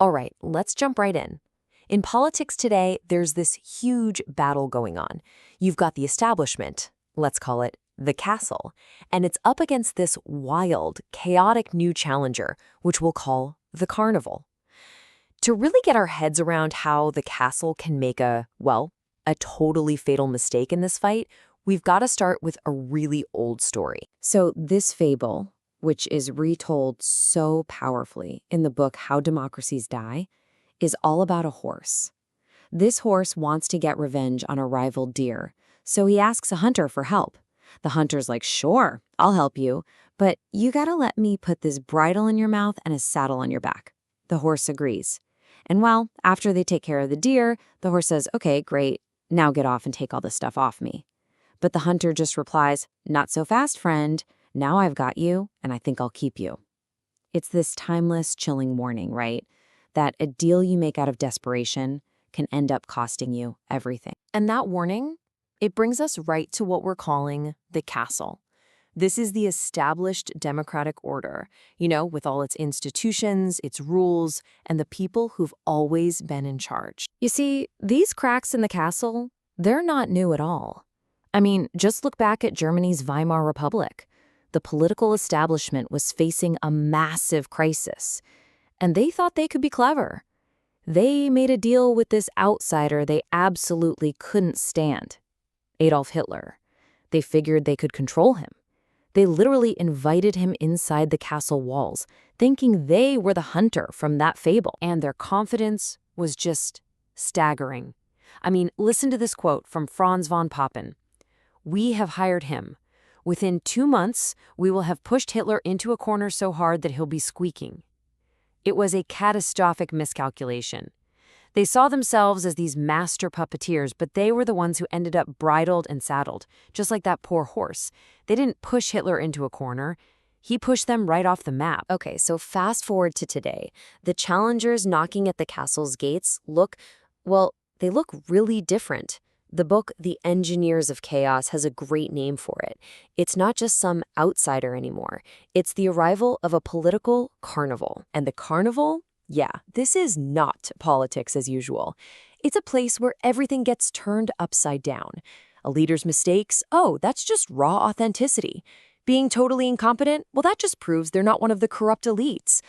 All right, let's jump right in. In politics today, there's this huge battle going on. You've got the establishment, let's call it the castle, and it's up against this wild, chaotic new challenger, which we'll call the Carnival. To really get our heads around how the castle can make a totally fatal mistake in this fight, we've got to start with a really old story. So this fable, which is retold so powerfully in the book How Democracies Die, is all about a horse. This horse wants to get revenge on a rival deer, so he asks a hunter for help. The hunter's like, sure, I'll help you, but you gotta let me put this bridle in your mouth and a saddle on your back. The horse agrees. And well, after they take care of the deer, the horse says, okay, great, now get off and take all this stuff off me. But the hunter just replies, not so fast, friend. Now I've got you, and I think I'll keep you. It's this timeless, chilling warning, right? That a deal you make out of desperation can end up costing you everything. And that warning, it brings us right to what we're calling the castle. This is the established democratic order, with all its institutions, its rules, and the people who've always been in charge. You see, these cracks in the castle, they're not new at all. I mean, just look back at Germany's Weimar Republic. The political establishment was facing a massive crisis, and they thought they could be clever. They made a deal with this outsider they absolutely couldn't stand, Adolf Hitler. They figured they could control him. They literally invited him inside the castle walls, thinking they were the hunter from that fable. And their confidence was just staggering. I mean, listen to this quote from Franz von Papen. "We have hired him. Within 2 months, we will have pushed Hitler into a corner so hard that he'll be squeaking." It was a catastrophic miscalculation. They saw themselves as these master puppeteers, but they were the ones who ended up bridled and saddled, just like that poor horse. They didn't push Hitler into a corner. He pushed them right off the map. Okay, so fast forward to today. The challengers knocking at the castle's gates they look really different. The book, The Engineers of Chaos, has a great name for it. It's not just some outsider anymore. It's the arrival of a political carnival. And the carnival? Yeah, this is not politics as usual. It's a place where everything gets turned upside down. A leader's mistakes? Oh, that's just raw authenticity. Being totally incompetent? Well, that just proves they're not one of the corrupt elites.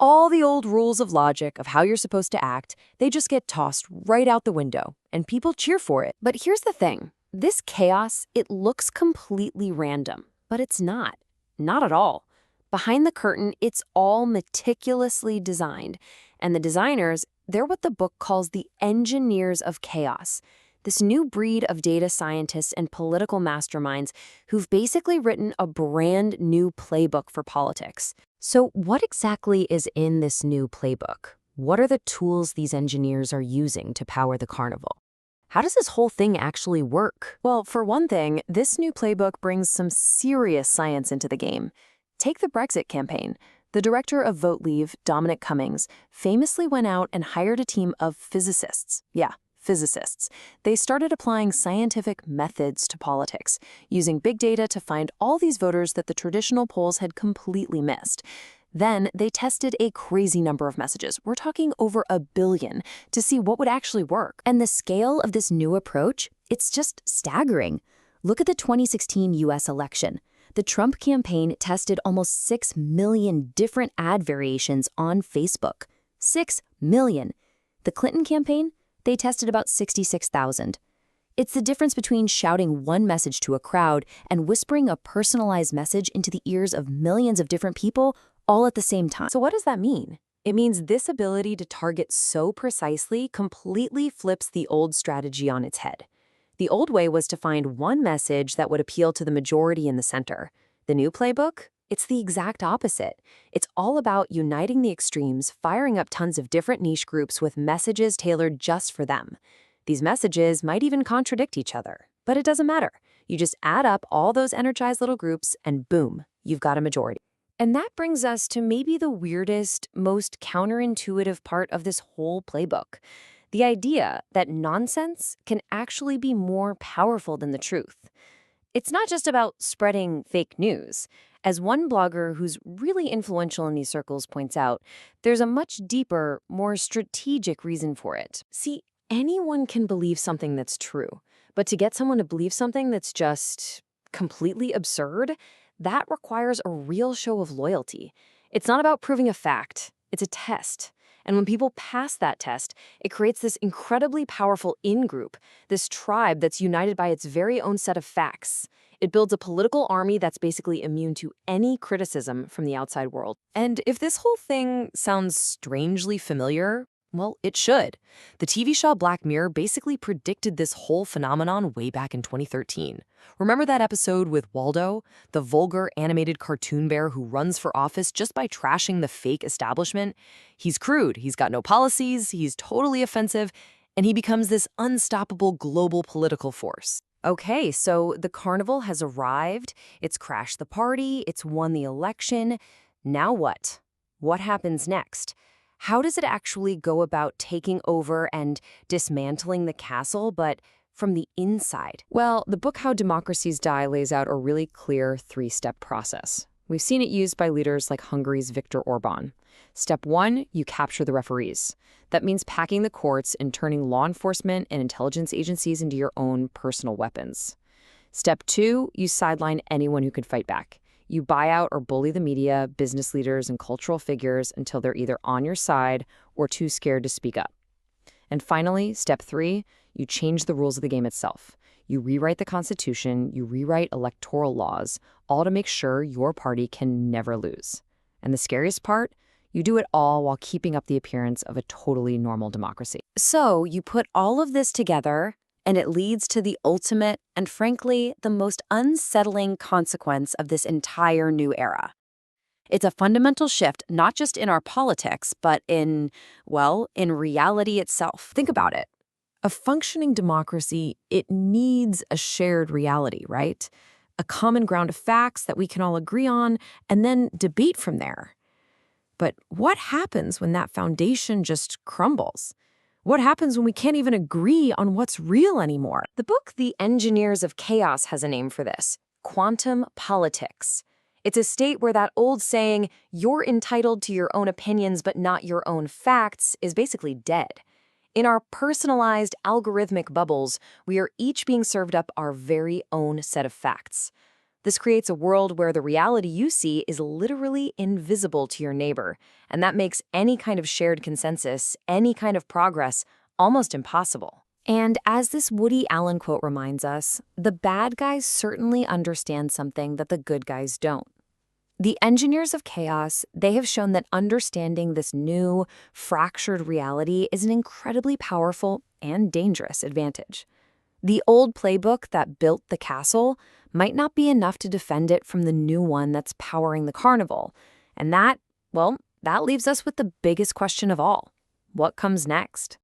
All the old rules of logic of how you're supposed to act, they just get tossed right out the window, and people cheer for it. But here's the thing. This chaos, it looks completely random, but it's not. Not at all. Behind the curtain, it's all meticulously designed. And the designers, they're what the book calls the engineers of chaos. This new breed of data scientists and political masterminds who've basically written a brand new playbook for politics. So what exactly is in this new playbook? What are the tools these engineers are using to power the carnival? How does this whole thing actually work? Well, for one thing, this new playbook brings some serious science into the game. Take the Brexit campaign. The director of Vote Leave, Dominic Cummings, famously went out and hired a team of physicists. Yeah, physicists. They started applying scientific methods to politics, using big data to find all these voters that the traditional polls had completely missed. Then they tested a crazy number of messages. We're talking over 1 billion to see what would actually work. And the scale of this new approach, it's just staggering. Look at the 2016 US election. The Trump campaign tested almost 6 million different ad variations on Facebook. 6 million. The Clinton campaign, they tested about 66,000. It's the difference between shouting one message to a crowd and whispering a personalized message into the ears of millions of different people all at the same time. So what does that mean? It means this ability to target so precisely completely flips the old strategy on its head. The old way was to find one message that would appeal to the majority in the center. The new playbook? It's the exact opposite. It's all about uniting the extremes, firing up tons of different niche groups with messages tailored just for them. These messages might even contradict each other, but it doesn't matter. You just add up all those energized little groups and boom, you've got a majority. And that brings us to maybe the weirdest, most counterintuitive part of this whole playbook. The idea that nonsense can actually be more powerful than the truth. It's not just about spreading fake news. As one blogger who's really influential in these circles points out, there's a much deeper, more strategic reason for it. See, anyone can believe something that's true, but to get someone to believe something that's just completely absurd, that requires a real show of loyalty. It's not about proving a fact, it's a test. And when people pass that test, it creates this incredibly powerful in-group, this tribe that's united by its very own set of facts. It builds a political army that's basically immune to any criticism from the outside world. And if this whole thing sounds strangely familiar, well, it should. The TV show Black Mirror basically predicted this whole phenomenon way back in 2013. Remember that episode with Waldo, the vulgar animated cartoon bear who runs for office just by trashing the fake establishment? He's crude, he's got no policies, he's totally offensive, and he becomes this unstoppable global political force. Okay, so the Carnival has arrived, it's crashed the party, it's won the election. Now what? What happens next? How does it actually go about taking over and dismantling the castle, but from the inside? Well, the book How Democracies Die lays out a really clear three-step process. We've seen it used by leaders like Hungary's Viktor Orban. Step 1, you capture the referees. That means packing the courts and turning law enforcement and intelligence agencies into your own personal weapons. Step 2, you sideline anyone who can fight back. You buy out or bully the media, business leaders, and cultural figures until they're either on your side or too scared to speak up. And finally, step 3, you change the rules of the game itself. You rewrite the Constitution, you rewrite electoral laws, all to make sure your party can never lose. And the scariest part? You do it all while keeping up the appearance of a totally normal democracy. So you put all of this together, and it leads to the ultimate and, frankly, the most unsettling consequence of this entire new era. It's a fundamental shift, not just in our politics, but in reality itself. Think about it. A functioning democracy, it needs a shared reality, right? A common ground of facts that we can all agree on, and then debate from there. But what happens when that foundation just crumbles? What happens when we can't even agree on what's real anymore? The book The Engineers of Chaos has a name for this: quantum politics. It's a state where that old saying, "you're entitled to your own opinions but not your own facts," is basically dead. In our personalized algorithmic bubbles, we are each being served up our very own set of facts. This creates a world where the reality you see is literally invisible to your neighbor, and that makes any kind of shared consensus, any kind of progress, almost impossible. And as this Woody Allen quote reminds us, the bad guys certainly understand something that the good guys don't. The engineers of chaos, they have shown that understanding this new, fractured reality is an incredibly powerful and dangerous advantage. The old playbook that built the castle might not be enough to defend it from the new one that's powering the carnival. And that leaves us with the biggest question of all. What comes next?